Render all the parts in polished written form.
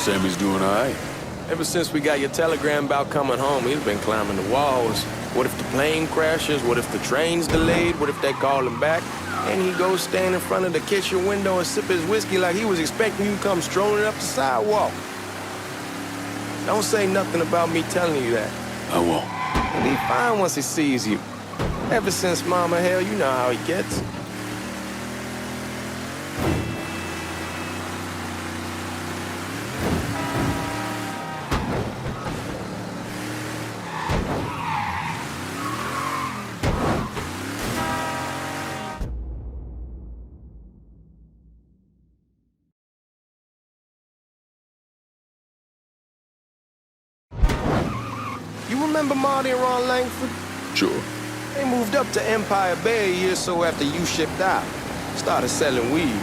Sammy's doing all right. Ever since we got your telegram about coming home, he's been climbing the walls. What if the plane crashes? What if the train's delayed? What if they call him back? And he goes stand in front of the kitchen window and sip his whiskey like he was expecting you to come strolling up the sidewalk. Don't say nothing about me telling you that. I won't. He'll be fine once he sees you. Ever since Mama Hell, you know how he gets. You remember Marty and Ron Langford? Sure. They moved up to Empire Bay a year or so after you shipped out. Started selling weed.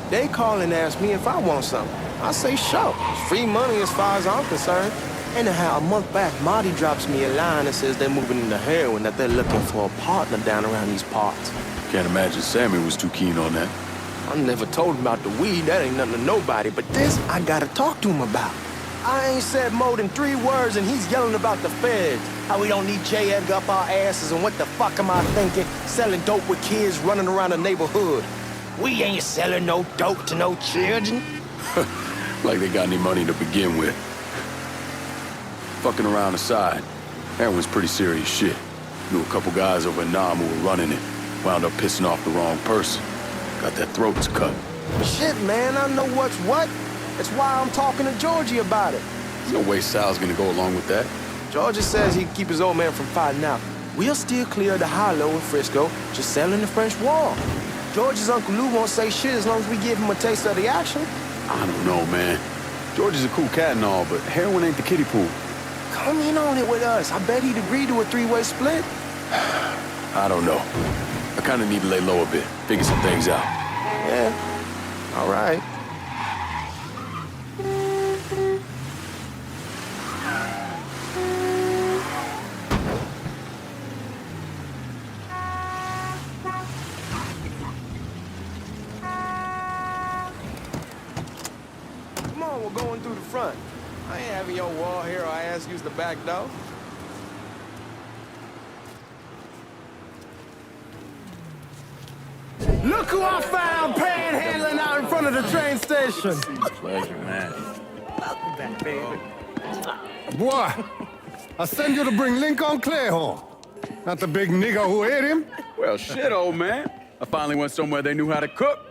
They call and ask me if I want something. I say, sure. It's free money as far as I'm concerned. Anyhow, a month back, Marty drops me a line that says they're moving into heroin, that they're looking for a partner down around these parts. Can't imagine Sammy was too keen on that. I never told him about the weed. That ain't nothing to nobody. But this, I gotta talk to him about. I ain't said more than 3 words, and he's yelling about the feds. How we don't need J. Edgar up our asses, and what the fuck am I thinking? Selling dope with kids running around the neighborhood. We ain't selling no dope to no children. Like they got any money to begin with. Fucking around aside, heroin's pretty serious shit. Knew a couple guys over in Nam who were running it. Wound up pissing off the wrong person. Got their throats cut. Shit, man, I know what's what. That's why I'm talking to Georgie about it. There's no way Sal's gonna go along with that. Georgie says he'd keep his old man from fighting out. We'll still clear the hollow in Frisco, just selling the French Wall. George's Uncle Lou won't say shit as long as we give him a taste of the action. I don't know, man. George is a cool cat and all, but heroin ain't the kiddie pool. Come in on it with us. I bet he'd agree to a 3-way split. I don't know. I kinda need to lay low a bit, figure some things out. Yeah, all right. Come on, we're going through the front. I ain't having your wall here or I ask use the back door. Look who I found panhandling out in front of the train station. Pleasure, man. Welcome back, baby. Boy, I send you to bring Lincoln Clay home. Not the big nigger who ate him. Well, shit, old man. I finally went somewhere they knew how to cook.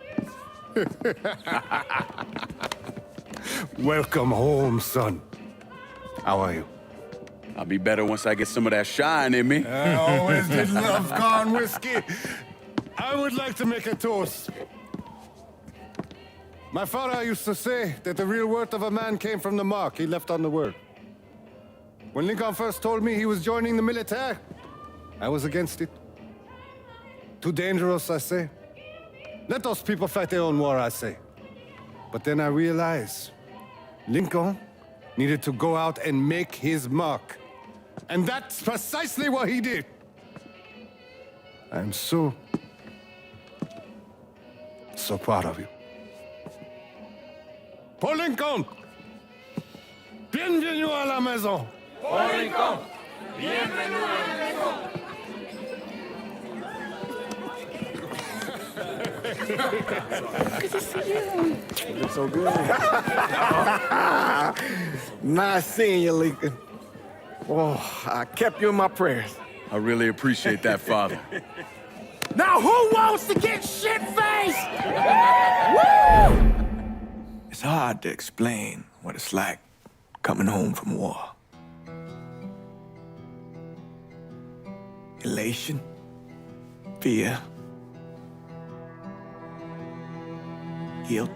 Welcome home, son. How are you? I'll be better once I get some of that shine in me. I always did love corn whiskey. I would like to make a toast. My father used to say that the real worth of a man came from the mark he left on the world. When Lincoln first told me he was joining the military, I was against it. Too dangerous, I say. Let those people fight their own war, I say. But then I realized Lincoln needed to go out and make his mark. And that's precisely what he did. I'm so proud of you. Paul Lincoln! Bienvenue à la maison! Paul Lincoln, bienvenue à la maison. Good to see you. You look so good. Nice seeing you, Lincoln. Oh, I kept you in my prayers. I really appreciate that, Father. Now who wants to get shit-faced? Woo! It's hard to explain what it's like coming home from war. Elation, fear, guilt.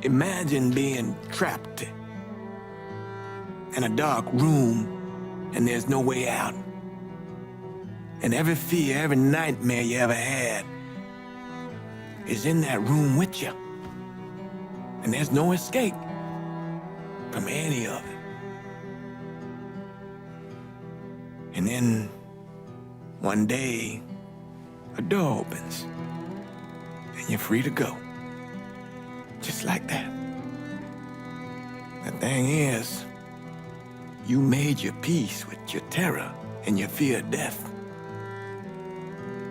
Imagine being trapped in a dark room and there's no way out. And every fear, every nightmare you ever had is in that room with you. And there's no escape from any of it. And then one day, a door opens, and you're free to go. Just like that. The thing is, you made your peace with your terror and your fear of death.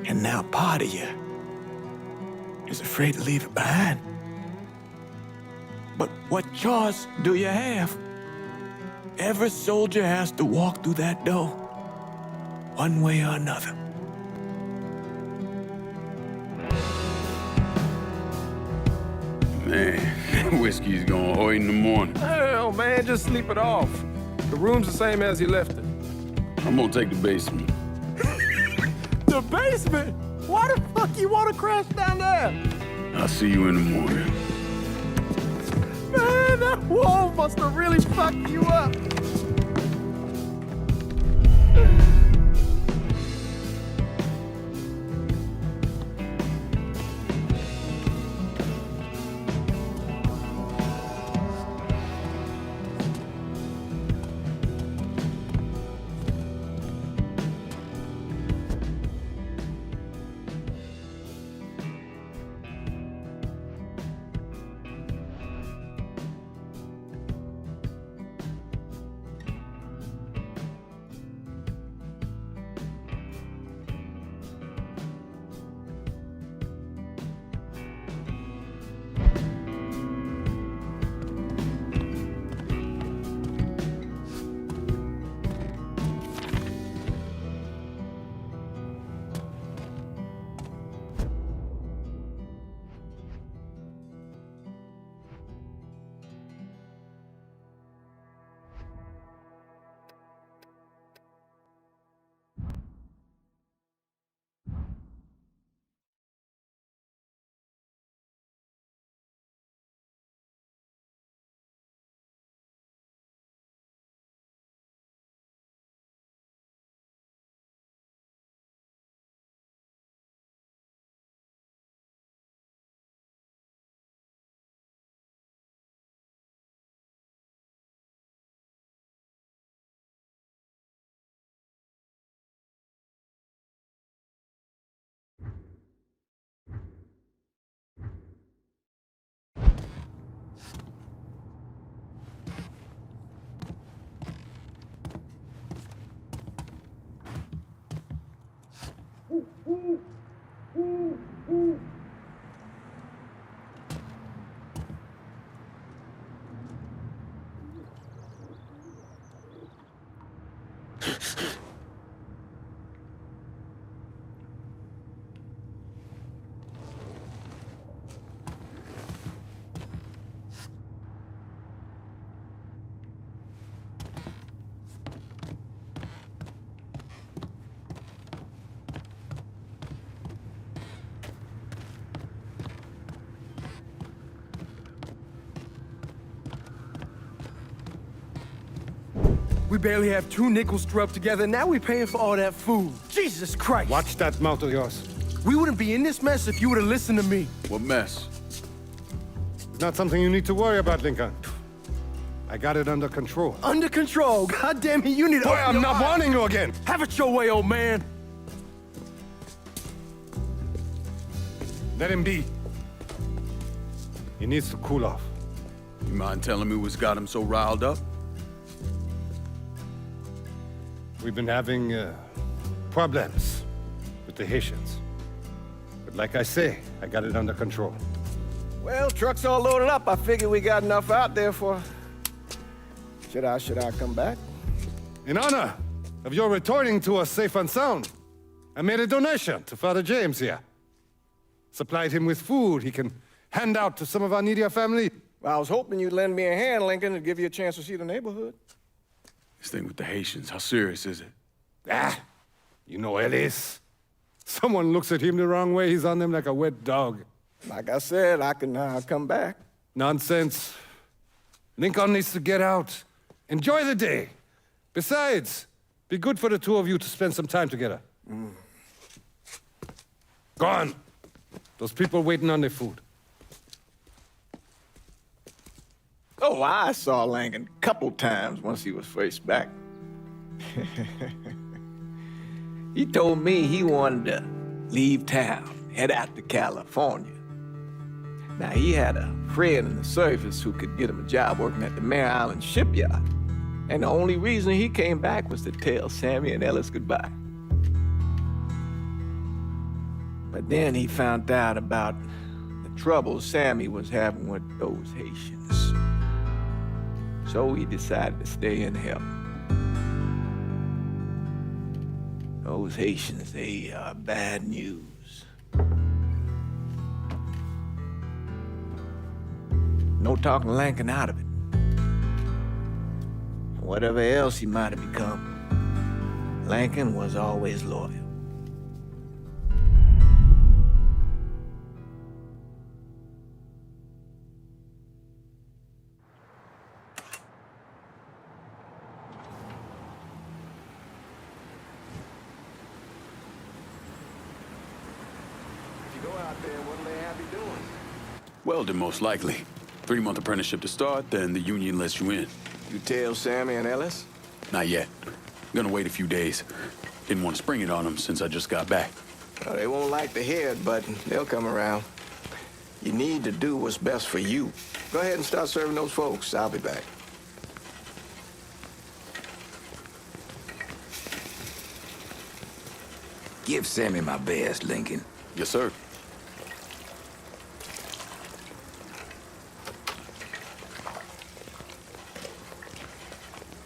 And now part of you is afraid to leave it behind. But what choice do you have? Every soldier has to walk through that door, one way or another. Man, whiskey's going hoi in the morning. Hell, man, just sleep it off. The room's the same as you left it. I'm gonna take the basement. The basement? Why the fuck you want to crash down there? I'll see you in the morning. Man, that wall must have really fucked you up. We barely have 2 nickels to rub together, now we paying for all that food. Jesus Christ! Watch that mouth of yours. We wouldn't be in this mess if you would have listened to me. What mess? It's not something you need to worry about, Lincoln. I got it under control. Under control. God damn it, you need to Boy, open I'm your not eyes. warning you again. Have it your way, old man. Let him be. He needs to cool off. You mind telling me what's got him so riled up? We've been having problems with the Haitians. But like I say, I got it under control. Well, truck's all loaded up. I figure we got enough out there for... Should I come back? In honor of your returning to us safe and sound, I made a donation to Father James here. Supplied him with food he can hand out to some of our needier family. Well, I was hoping you'd lend me a hand, Lincoln, and give you a chance to see the neighborhood. This thing with the Haitians, how serious is it? Ah, you know Ellis. Someone looks at him the wrong way, he's on them like a wet dog. Like I said, I can come back. Nonsense. Lincoln needs to get out. Enjoy the day. Besides, be good for the two of you to spend some time together. Go on. Those people waiting on their food. Oh, I saw Langan a couple times once he was first back. He told me he wanted to leave town, head out to California. Now, he had a friend in the service who could get him a job working at the Mare Island shipyard. And the only reason he came back was to tell Sammy and Ellis goodbye. But then he found out about the trouble Sammy was having with those Haitians. So he decided to stay and help. Those Haitians, they are bad news. No talking Lincoln out of it. Whatever else he might have become, Lincoln was always loyal. If you go out there, what'll they have you doing? Welding, most likely. 3-month apprenticeship to start, then the union lets you in. You tell Sammy and Ellis? Not yet. Gonna wait a few days. Didn't want to spring it on them since I just got back. Well, they won't like to hear it, but they'll come around. You need to do what's best for you. Go ahead and start serving those folks. I'll be back. Give Sammy my best, Lincoln. Yes, sir.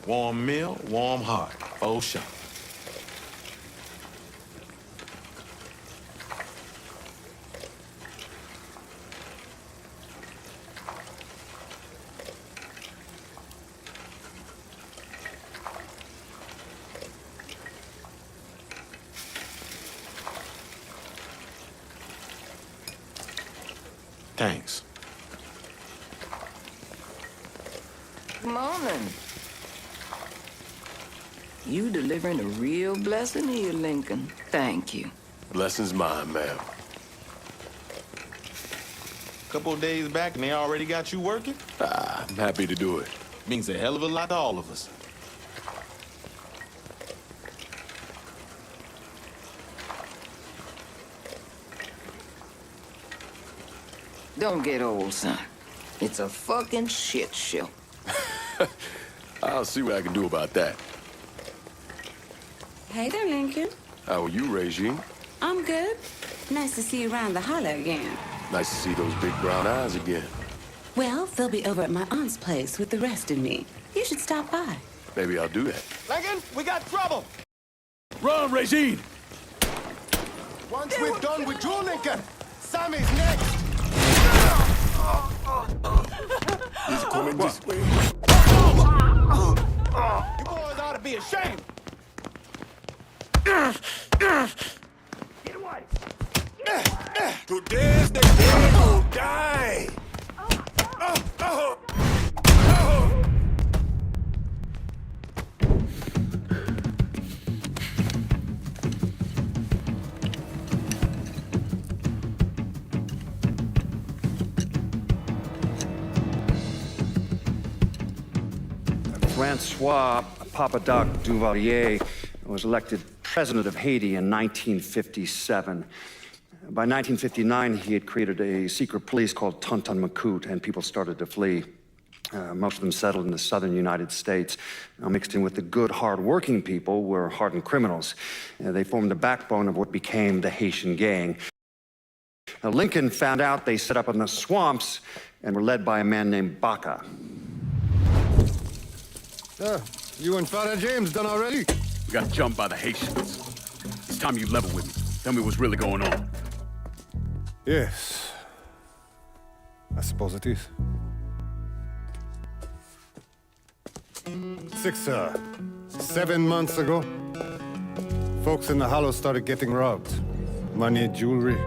Warm meal, warm heart. Oh, sure. Thanks. Good morning. You delivering a real blessing here, Lincoln. Thank you. Blessing's mine, ma'am. Couple of days back and they already got you working? I'm happy to do it. Means a hell of a lot to all of us. Don't get old, son. It's a fucking shit show. I'll see what I can do about that. Hey there, Lincoln. How are you, Regine? I'm good. Nice to see you around the holler again. Nice to see those big brown eyes again. Well, they'll be over at my aunt's place with the rest of me. You should stop by. Maybe I'll do that. Lincoln, we got trouble! Run, Regine! Once we're done with you, Lincoln, Sammy's next. He's coming this way. You boys ought to be ashamed! Today's the day you die! Francois Papadoc Duvalier was elected president of Haiti in 1957. By 1959, he had created a secret police called Tonton Macoute, and people started to flee. Most of them settled in the southern United States. Now, mixed in with the good, hard-working people were hardened criminals. They formed the backbone of what became the Haitian gang. Now, Lincoln found out they set up in the swamps and were led by a man named Baca. You and Father James done already? We got jumped by the Haitians. It's time you level with me. Tell me what's really going on. Yes. I suppose it is. 7 months ago, folks in the Hollow started getting robbed. Money, jewelry,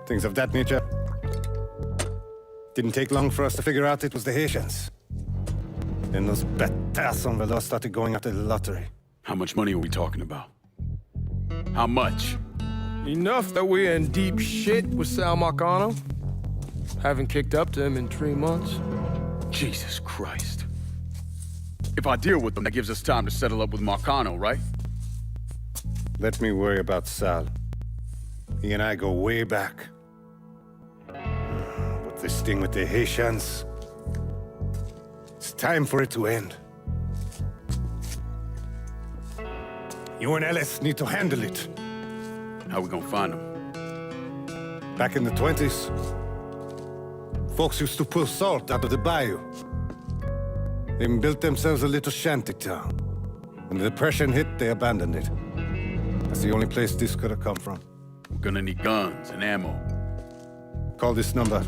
things of that nature. Didn't take long for us to figure out it was the Haitians. Then those bâtards on velours started going after the lottery. How much money are we talking about? How much? Enough that we're in deep shit with Sal Marcano. Haven't kicked up to him in 3 months. Jesus Christ. If I deal with them, that gives us time to settle up with Marcano, right? Let me worry about Sal. He and I go way back. But this thing with the Haitians, it's time for it to end. You and Ellis need to handle it. How we gonna find them? Back in the 20s, folks used to pull salt out of the bayou. They built themselves a little shanty town. When the Depression hit, they abandoned it. That's the only place this could have come from. We're gonna need guns and ammo. Call this number.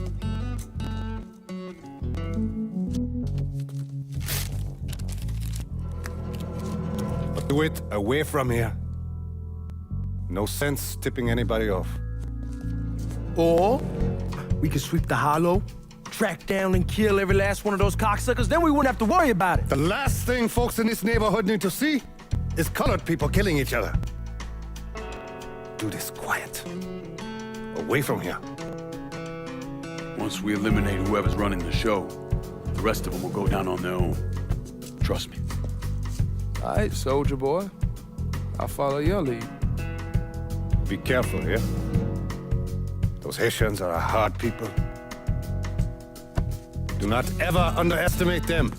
But do it away from here. No sense tipping anybody off. Or we could sweep the hollow, track down and kill every last one of those cocksuckers, then we wouldn't have to worry about it. The last thing folks in this neighborhood need to see is colored people killing each other. Do this quiet. Away from here. Once we eliminate whoever's running the show, the rest of them will go down on their own. Trust me. All right, soldier boy. I'll follow your lead. Be careful, yeah? Those Haitians are a hard people. Do not ever underestimate them.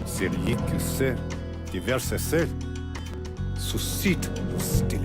Celui qui sait diverser seul suscite hostilité.